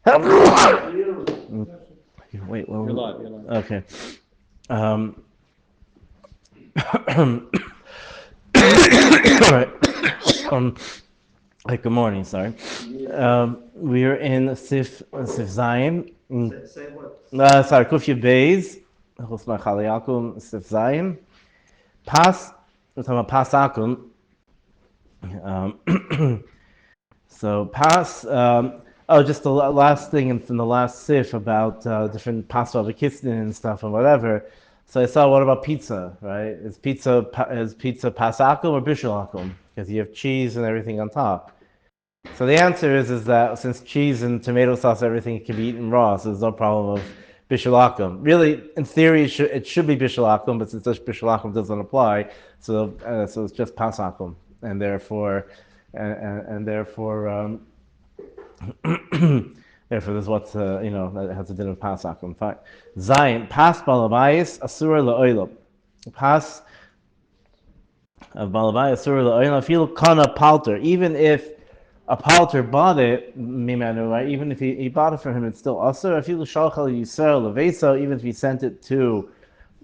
Wait, You're live. You're live. okay. Um, all right. Um, good morning. Sorry. We are in Sif Zion. Say what? Sorry, Kufya Beis. Chosma Chali Akum Sif Zion. Pas. We're talking about Pas Akum. So Pas. Just the last thing from the last Sif about different pasta of Kisnin and stuff and whatever. So I saw, what about pizza, right? Is pizza Pas Akum or Bishul Akum? Because you have cheese and everything on top. So the answer is that since cheese and tomato sauce, everything can be eaten raw, so there's no problem of bishul akum. Really, in theory, it should be bishul akum, but since bishul akum doesn't apply, so it's just pas akum, and therefore, and therefore, therefore, there's what's that has to do with pas akum. Fine. Zayin pas balabayis asura la'olam. Pas of balabayis asura la'olam. If you kana palter, even if a palter bought it, mimanu, right? Even if he bought it for him, it's still usher. If you shalchal yisrael leveso, even if he sent it to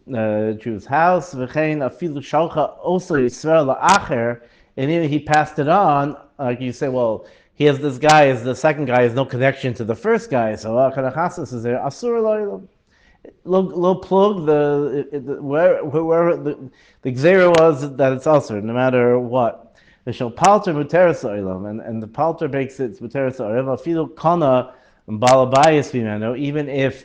Jew's house, v'chein afilu shalcha also yisrael la'acher, and even he passed it on, like you say, well, he has this guy, is the second guy has no connection to the first guy, so kanachasas is there asur lo plug where the gzera was that it's usher, no matter what. The shall palter muteris oilam, and the palter makes it muteris oilam. Afilu kana balabayis v'imeno, even if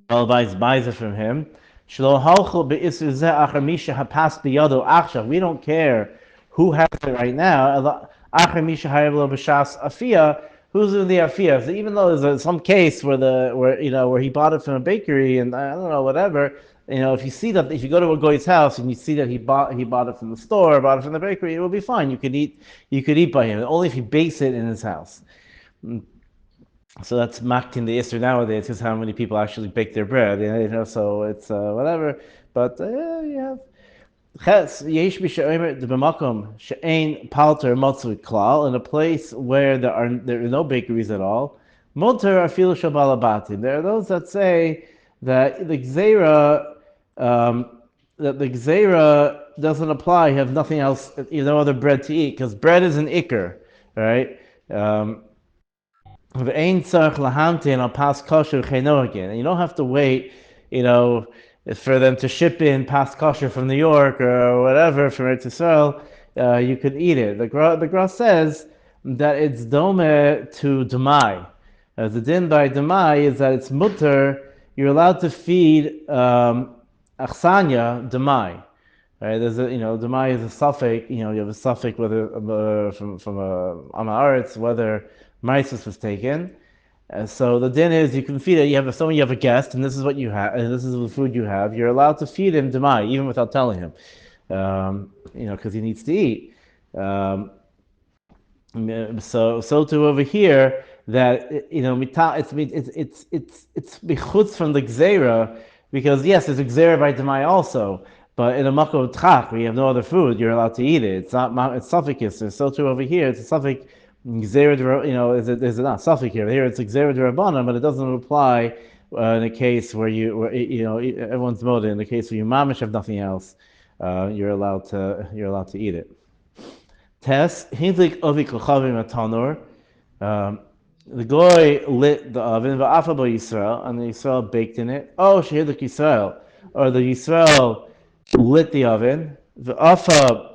balabayis buys it from him. Shlo halchol beisu zeh achar misha hapas biyado achshav. We don't care who has it right now. Achar misha hayav lo b'shas afia. Who's in the afia? So even though there's some case where he bought it from a bakery and I don't know whatever. If you see that, if you go to a guy's house and you see that he bought it from the store, bought it from the bakery, it will be fine. You could eat by him, only if he bakes it in his house. So that's maktin the Easter nowadays, because how many people actually bake their bread, so it's whatever. But you have ches yesh b'she'omer b'makom she'ein palter matzui klal, in a place where there are no bakeries at all. Moter afilu shabalabatim. There are those that say that the gzera doesn't apply. You have nothing else, no other bread to eat, because bread is an ikr, right? And you don't have to wait, for them to ship in pas kosher from New York or whatever from Eretz Yisrael. You could eat it. The Gra says that it's dome to demai. The din by demai is that it's mutter. You're allowed to feed achsanya demai. Right? There's demai is a suffix. You have a suffix whether from amaretz whether Mises was taken. So the din is you can feed it. You have a guest, and this is what you have, and this is the food you have. You're allowed to feed him demai, even without telling him, because he needs to eat. So too over here that it's bichutz from the gzera, because yes, there's a gzera by demai also. But in a makom tchak, where you have no other food, you're allowed to eat it. It's suffix. So too over here, it's a suffix. Gzera, is it not suffix here? Here it's a gzera d'rabbanan, but it doesn't apply in a case where everyone's moda. In the case where you mamish have nothing else, you're allowed to eat it. Test hindlik ovi kochavim atanur. The goy lit the oven, va'afa bo Yisrael, and the Yisrael baked in it. Oh, shehidlik Yisrael, or the Yisrael lit the oven. Va'afa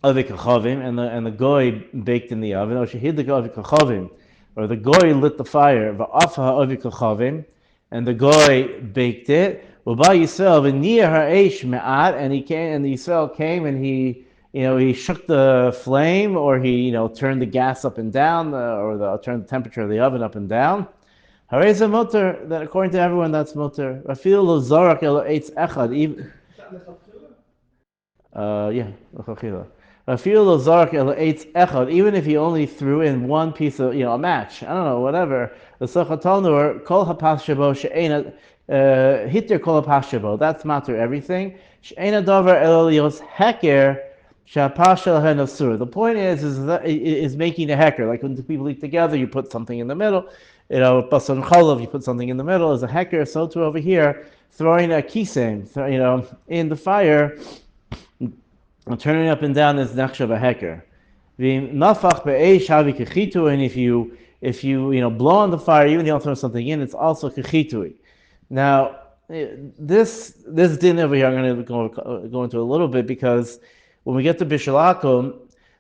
Avik Kachavim, and the goy baked in the oven. Or shehid the Avik Kachavim, or the goy lit the fire. Va'afa Avik Kachavim, and the goy baked it. Uba Yisrael v'niyah ha'esh me'at, and the Yisrael came and he shook the flame, or he turned the gas up and down, or turned the temperature of the oven up and down. Hareza mutter, that according to everyone that's mutter. Rafil lo zorak el eitz echad. Yeah, even if he only threw in one piece of, a match, I don't know, whatever. The Sochatalnur, kol hapas shabo she'ena, hitter kol hapas shabo, that's matter everything. She'ena davar el lios heker, Shapashel hen asur. The point is making a hecker. Like when two people eat together, you put something in the middle. Basan cholav, you put something in the middle as a hecker. So too over here, throwing a kisem, in the fire, turning up and down is nechshav a hecker. Nafach be'eish havi kechitu, and if you blow on the fire, even if you don't throw something in, it's also kechitui. Now, this din over here, I'm going to go into a little bit because when we get to Bishul Akum,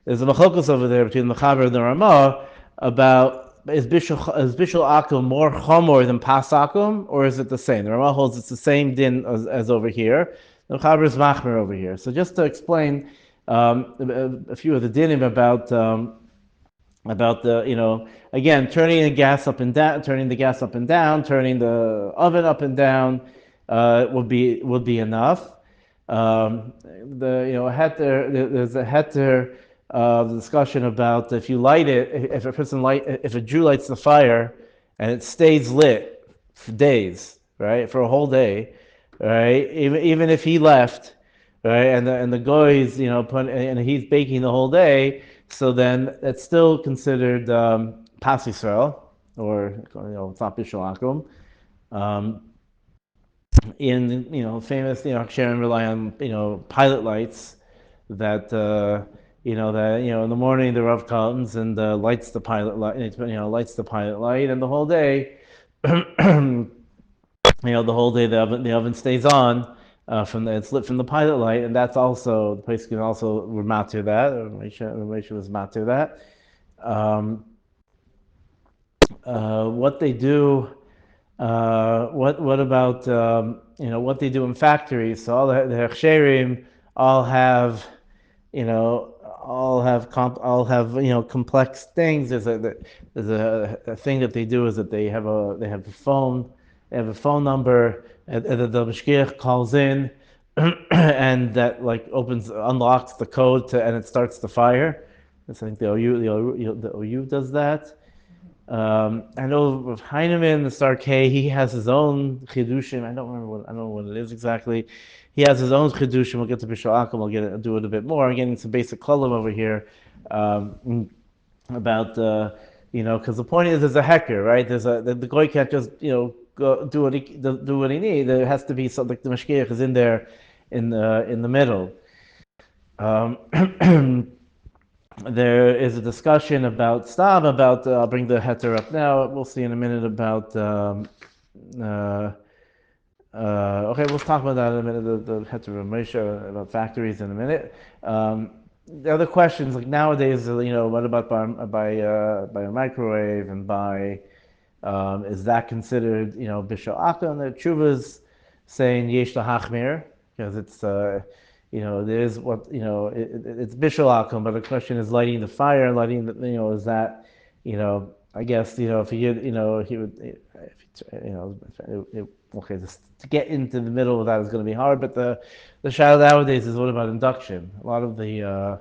there's a machlokus over there between the Mechaber and the Ramah about is Bishul Akum more chomor than Pas Akum, or is it the same? The Ramah holds it's the same din as over here. The Mechaber is Machmer over here. So just to explain a few of the dinim about the again turning the gas up and down, turning the oven up and down would be enough. There's a heter discussion about if you light it, if a Jew lights the fire and it stays lit for days, right, for a whole day, right, even if he left, right, and the goy is and he's baking the whole day. So then it's still considered Pas Yisrael, or it's not Bishul Akum. In famous Sharon rely on pilot lights that in the morning the Rav comes and lights the pilot light, and the whole day the oven stays on. It's lit from the pilot light, and that's also the place can also matter that. Ramesh was matter that. What they do, what about what they do in factories? So all the hechsherim all have complex things. There's a thing that they do is that they have a phone. They have a phone number and the mashgiach calls in, and that unlocks the code and it starts the fire. I think the OU does that. I know with Heinemann, the Sarkei, he has his own chidushim. I don't know what it is exactly. He has his own chidushim. We'll get to Bishul Akum. We'll do it a bit more. I'm getting some basic kolam over here about because the point is there's a hecker, right? The goy can't just go do what he needs. There has to be something like the mashgiach is in there in the middle. There is a discussion about Stam, I'll bring the heter up now. We'll see in a minute about. Okay, we'll talk about that in a minute. The heter of Moshe about factories in a minute. The other questions like nowadays, what about by a microwave and by is that considered Bishul Akum? The Tshuva's saying Yesh Lahachmir because it's. There's what it's Bishul Akum, but the question is lighting the fire, is that I guess if he would okay, to get into the middle of that is going to be hard, but the shadow nowadays is what about induction? A lot of the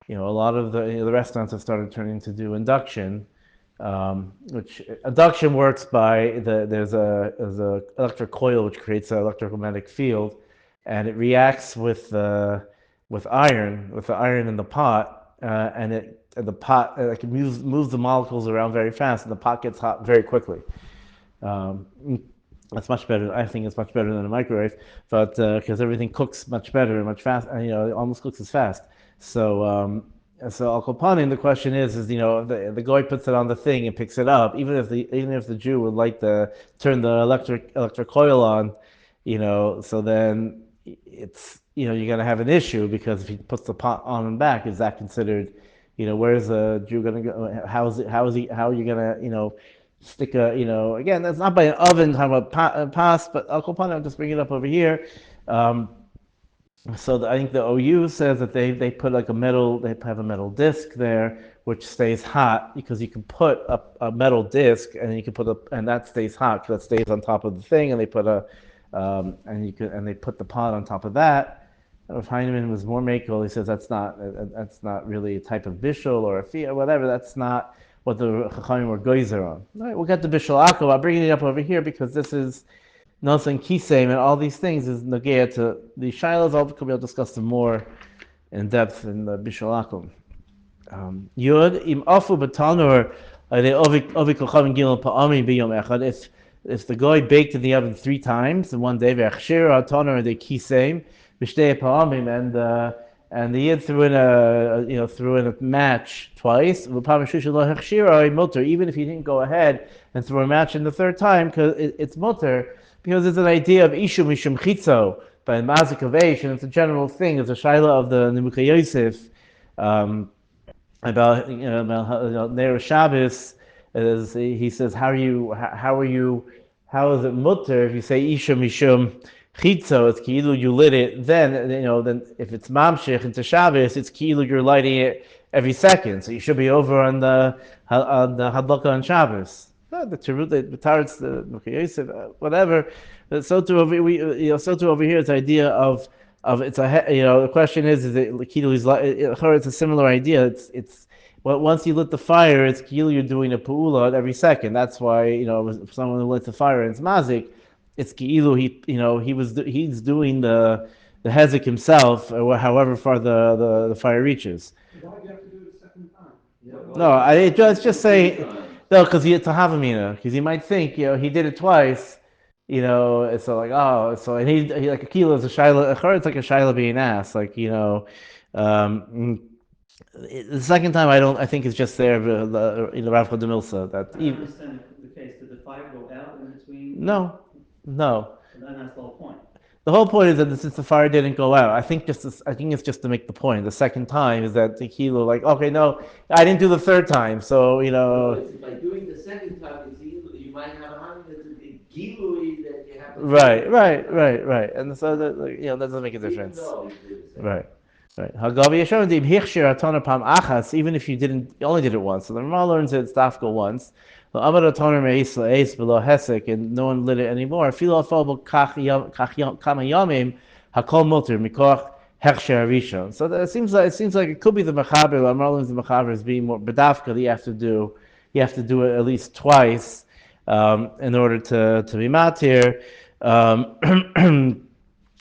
the restaurants have started turning to do induction, which induction works by there's a electric coil which creates an electromagnetic field. And it reacts with the iron in the pot, and the pot moves the molecules around very fast, and the pot gets hot very quickly. That's much better. I think it's much better than a microwave, but because everything cooks much better and much fast, it almost cooks as fast. So al kopanim, the question is the goy puts it on the thing and picks it up, even if the Jew would turn the electric coil on, so then it's you're going to have an issue because if he puts the pot on and back, is that considered where's the Jew going to go? How are you going to stick again, that's not by an oven talking about pas, but Al Kopan, I'll just bring it up over here. So I think the OU says that they put they have a metal disc there which stays hot because you can put a metal disc and you can and that stays hot because that stays on top of the thing, and they put they put the pot on top of that. If Heinemann was more makel, he says that's not really a type of bishul or a fia or whatever. That's not what the chachamim were geyser on. All right, we'll get to Bishul Akum. I'm bringing it up over here because this is nothing kisem and all these things is nagea to the shilas. I'll discuss them more in depth in the Bishul Akum. Yud im afu b'tanur they ovi kochavim gilel pa'ami b'yom echad. If the guy baked in the oven 3 times in one day, v'achshir tanur they kisem b'shtei pa'amim, and the yid threw in a match twice. Even if he didn't go ahead and throw a match in the third time, because it's mutter, because it's an idea of ishu mishum chitzo by mazik of and it's a general thing. It's a shaila of the Nebuchadnezzar Yosef. About Ner Shabbos, he says, how is it mutter if you say isha mishum chitzo? It's ki'ilu you lit it. Then if it's mamshich into Shabbos, it's ki'ilu you're lighting it every second. So you should be over on the hadlaka on Shabbos. The tirut, the tarets, the Yosef, whatever. But so too over here, it's the idea of it's the question is it ki'ilu is it's a similar idea. It's once you lit the fire, it's ki'ilu you're doing a pu'ula every second. That's why if someone who lit the fire and it's mazik, it's ki'ilu he's doing the hezek himself, or however far the fire reaches. Why do you have to do it a second time? No, it's just say no, because it's a havamina. Because you might think he did it twice. It's like and he like a kilo is a shaila. It's like a shaila being asked. Like the second time I think it's just there. Rav Chod Milsa that. I don't understand the case. Did the fire go out in between? No. And then that's the whole point. The whole point is that since the fire didn't go out, I think it's just to make the point. The second time is that the kilo, like, okay, no, I didn't do the third time, so By doing the second time, you might have a hundred gilui that you have. Right, and so that that doesn't make a difference. Right. Hagavi Yeshon Hichshir Atana Pam Achas. Even if you only did it once, so the Ramah learns it dafka once. The Amar Atana Meis Leis below Hesek, and no one lit it anymore. Filo Afal Kach Kama Yamim Hakol Mutter Mikoch Hechsher Rishon. So it seems like it could be the Mechaber. The Ramah learns the Mechaber is being more bedafka. You have to do it at least twice in order to be matir.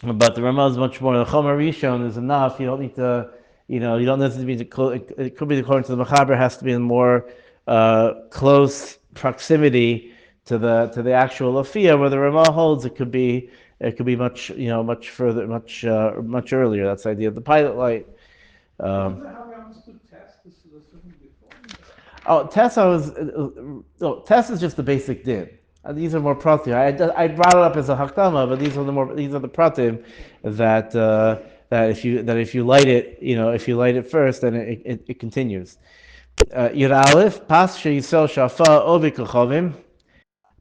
But the Ramah is much more. The Chomer Rishon is enough. You don't need to, you don't necessarily be. It could be according to the Mechaber has to be in more close proximity to the actual afia. Where the Ramah holds, it could be much further, much earlier. That's the idea of the pilot light. How we understood test? This is a certain before. Test is just the basic din. These are more pratim. I brought it up as a hakdama, but these are the pratim that if you light it first, then it continues. Yud Aleph, pas sheyisel shafa ovi kochavim,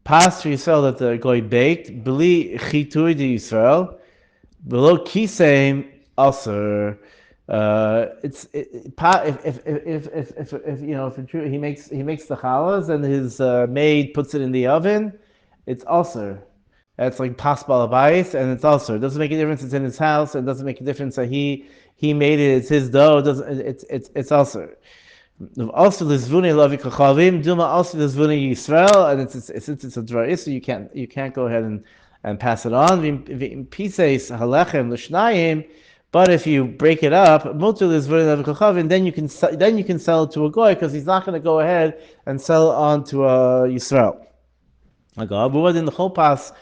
pas sheyisel that the goy baked, beli chitui de Yisrael, below kisem aser. If he makes the challahs and his maid puts it in the oven, it's also. That's like pas balabais, and it's also. It doesn't make a difference. It's in his house. It doesn't make a difference that he made it. It's his dough. It's also. Also, the zvuni lavi kachavim duma also the zvuni Yisrael, and since it's a dry, so you can't go ahead and pass it on. Pieces halechem l'shnayim. But if you break it up, then you can sell it to a goy because he's not going to go ahead and sell it on to a Yisrael. In the whole pass,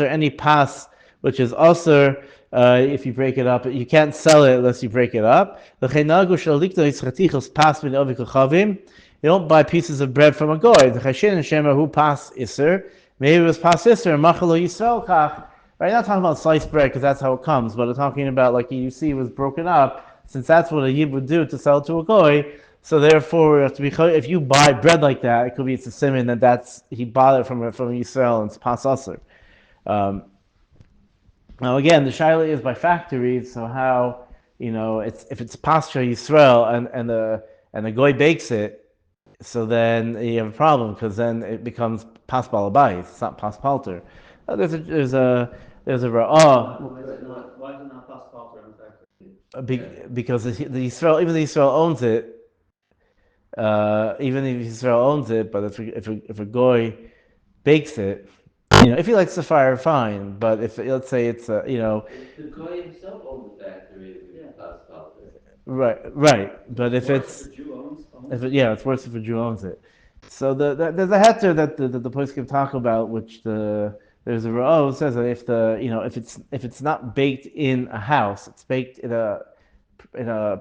any pass which is also if you break it up, you can't sell it unless you break it up. You don't buy pieces of bread from a goy. Who pass iser? Maybe it was pass iser. Machalo Yisrael kach. Right, not talking about sliced bread because that's how it comes, but I'm talking about like you see it was broken up, since that's what a yid would do to sell to a goy. So therefore, if you buy bread like that, it could be it's a simon that he bought it from Yisrael and it's pas aser. Now again, the shaila is by factories. So how if it's pascha Yisrael and the goy bakes it, so then you have a problem because then it becomes pas balabais. It's not pas palter. There's a ra'ah. Why is it not pas palter in fact? Because the Yisrael, even the Yisrael owns it. Even if Yisrael owns it, but if a goy bakes it, if he likes the fire, fine. But if let's say it's The goy himself owns the factory. Yeah. Right. But if it's The Jew owns it's worse if a Jew owns it. So there's a heter that the place can talk about, which there's a Ra'ah says that if it's not baked in a house, it's baked in a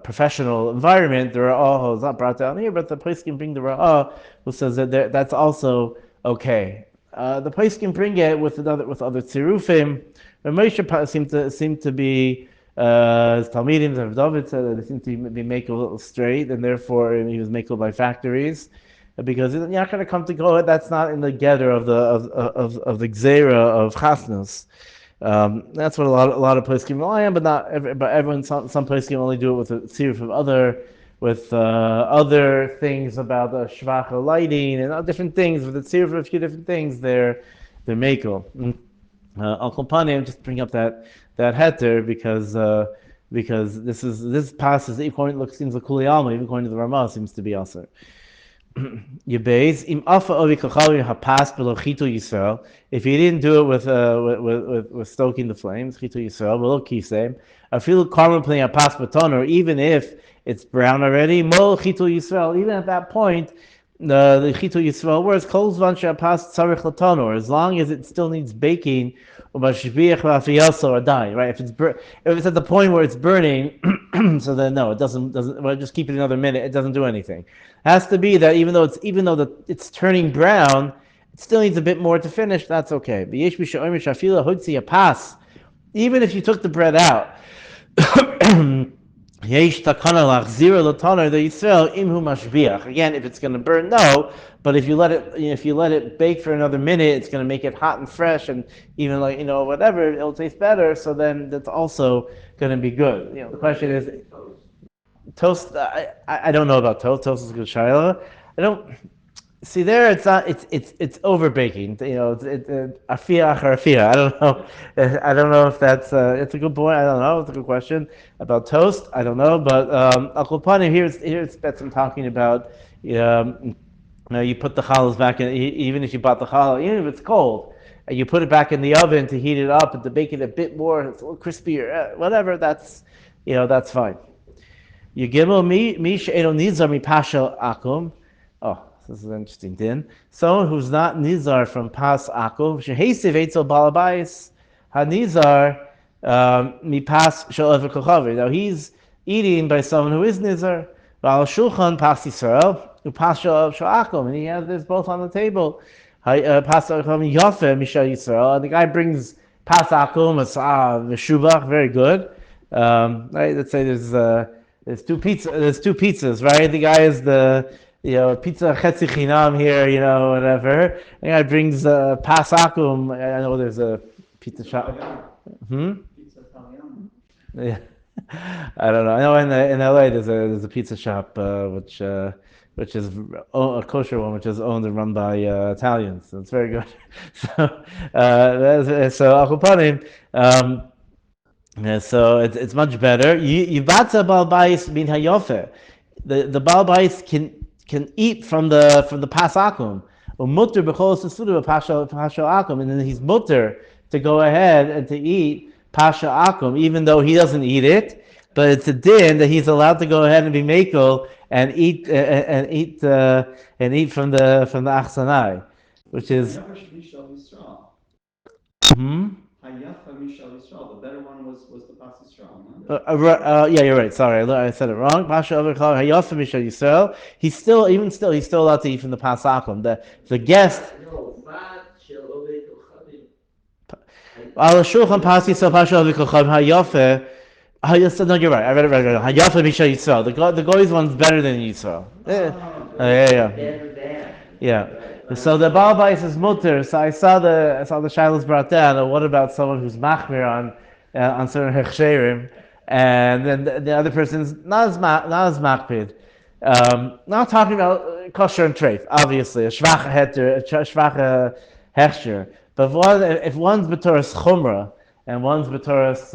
professional environment. The Ra'ah is not brought down here, but the place can bring the Ra'ah who says that that's also okay. The place can bring it with other tzirufim. Moshe seemed to be his Talmidim of David said that they seem to be made a little straight, and therefore he was made by factories, because you're not going to come to go. That's not in the gather of the gzera of chasnus. That's what a lot of places can rely on, but everyone some places can only do it with a series of other things about the shvacha lighting and different things. With a series of a few different things, they're makel. Akum just bring up that heter because this passes seems like kuli alma, even according to the Ramah seems to be also. If he didn't do it with stoking the flames, chitu yisrael, below kisem, I feel karma playing a pas baton, or even if it's brown already, mol chitu yisrael. Even at that point, the chitu yisrael words kol zvan she'apas tzarich latonor, as long as it still needs baking, or dying, right? If it's at the point where it's burning, so then no, it doesn't. Well, just keep it another minute. It doesn't do anything. It has to be that even though it's turning brown, it still needs a bit more to finish. That's okay. Even if you took the bread out. Again, if it's going to burn, no. But if you let it bake for another minute, it's going to make it hot and fresh, and even whatever, it'll taste better. So then that's also going to be good. The question is, toast. I don't know about toast. Toast is good shayla. I don't see there. It's not. It's over baking. Afia achar afia. I don't know if that's. It's a good point. I don't know. It's a good question about toast. I don't know. But Akum here's Betzim talking about. You put the challah back in. Even if you bought the challah, even if it's cold, and you put it back in the oven to heat it up and to bake it a bit more. It's a little crispier. Whatever. That's fine. You gimel mi she'eno nizar mi pasha akum. Oh, this is an interesting din. Someone who's not nizar from pas akum, shehesiv eitzel balabais hanizar mi pas shel kochavi. Now he's eating by someone who is nizar. Al Shulchan pas Yisrael upas shel akum, and he has this both on the table. Pas akum yofe mishal Yisrael, and the guy brings pas akum v'shubach, very good. Right, let's say there's two pizzas, right? The guy is the pizza chetzi chinam here, whatever. The guy brings pas akum. I know there's a pizza shop. Pizza Italiano. Yeah, I don't know. I know in LA there's a pizza shop which is a kosher one, which is owned and run by Italians. So it's very good. So Akum so it's much better. Yivatza Baal Bayis min hayofe. The Baal Bayis can eat from the pas akum. Mutter b'chol sesuda pasha akum, and then he's mutter to go ahead and to eat pasha akum, even though he doesn't eat it. But it's a din that he's allowed to go ahead and be makel and eat from the achsanai, which is. The better one was the pas Yisrael. Yeah, you're right. Sorry, I said it wrong. He's still allowed to eat from the pas akum. The guest. Al Shulchan pas Yisrael pasha avikochavim hayafe. No, you're right. I read it right. Hayafe misha Yisrael. The goy's one's better than Yisrael. Yeah. So the Baal Bayis is mutter. So I saw the shilos brought down. What about someone who's machmir on certain hechsherim, and then the other person's not as makpid. Not talking about kosher and treif, obviously a shvacha hechsher. But if one's b'toras chumrah and one's b'toras,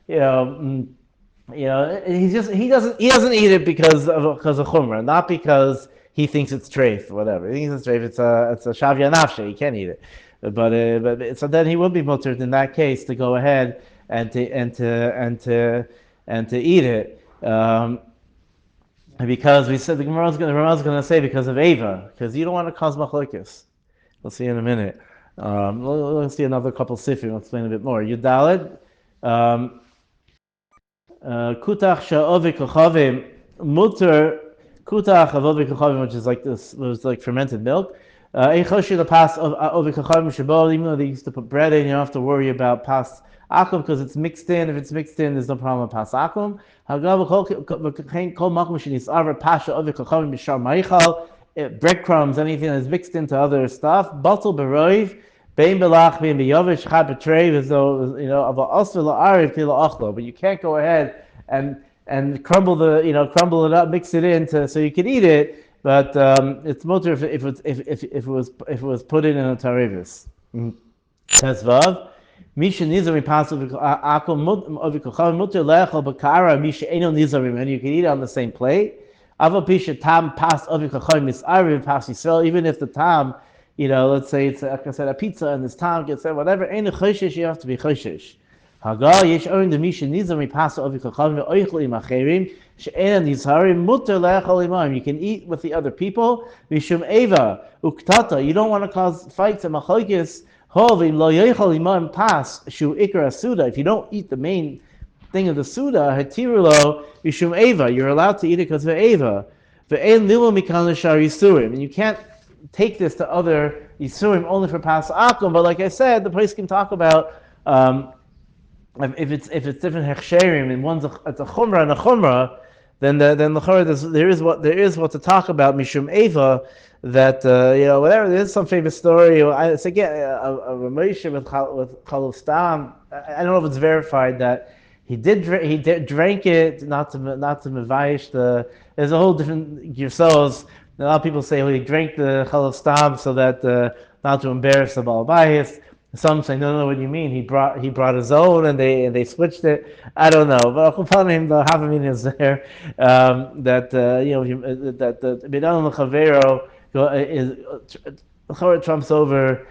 he doesn't eat it because of chumrah, not because he thinks it's treif, whatever. He thinks it's treif. It's a shavya nafshe. He can't eat it. But so then he will be mutter in that case to go ahead and to eat it. Um, because we said the Gemara is going to say because of Ava, because you don't want to cause machlokes. We'll see in a minute. We'll see another couple sifim. We'll explain a bit more. Yudalid. Kutach sha'ovi kochavim mutter kutach of ovi kochavim, which is like this, was like fermented milk. Eichoshi the pas of ovi kochavim shabo. Even though they used to put bread in, you don't have to worry about pas akum because it's mixed in. If it's mixed in, there's no problem with pas akum. Hagav kol makom shenis arva pasha ovi kochavim b'shar maichal. Breadcrumbs, anything that's mixed into other stuff. Batal beroiv. Bein belach, bein beyovish, chad betrev, as though, also la'ariv til achlo. But you can't go ahead and crumble it up, mix it in so you can eat it. But it's mutter if it was put in a tarevis. Tesvav. Misha nizarim pasul akum ovikochav mutter lechol bakara misha eno nizarim, and you can eat it on the same plate. Ava pisha tam pas ovikochav misariv pas Yisrael, even if the tam, let's say it's like I said, a pizza and this time gets said whatever. Ain't a choshesh, you have to be choshesh. Hagar yesh orin the misha nizam mipasa ovikachavim ve'oichel im acherim she'enan nizharim muter le'echol imam. You can eat with the other people. Mishum eva uktata. You don't want to cause fights and machlokes. Hovim lo yoichel imam pas shu ikra suda. If you don't eat the main thing of the suda, hatirulo mishum eva. You're allowed to eat it because of eva. Ve'en lilu mikan l'shar yisurim. And you can't take this to other Yisurim only for Pas Akum, but like I said, the place can talk about if it's different hechsherim and one's it's a chumrah and a chumrah, then there is what to talk about mishum eva, that whatever, there's some famous story. I forget a Ramosha with Chalov Stam. I don't know if it's verified that he drank it not to mevayish the. There's a whole different yourselves. A lot of people say, he drank the Chalov Stam so that not to embarrass the Baal Bayis. Some say, no, what do you mean? He brought his own and they switched it. I don't know, but the Havamin is there that that the Bidan Chavero is trumps over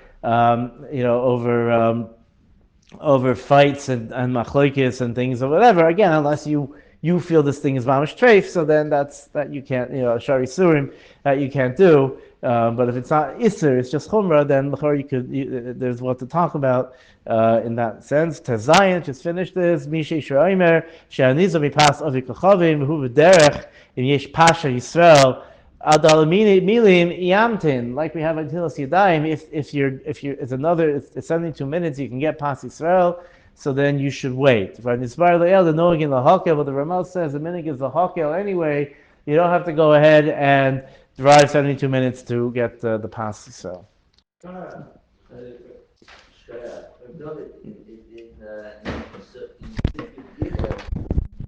over fights and machlokes and things or whatever. Again, unless you feel this thing is mamash treif, so then that you can't, shari surim, that you can't do. But if it's not isser, it's just chumrah, then there's what to talk about in that sense. Tezayin, just finish this. Mishay shreimer she'anizah mipas avikachavim hu v'derech im yesh pasha Yisrael adal milim yamtin, like we have at Tilas Yadayim. If it's 72 minutes, you can get pas Yisrael. So then you should wait. The knowing in the hakel, but the Ramal says the minig is the hakel anyway. You don't have to go ahead and drive 72 minutes to get the pas. So. In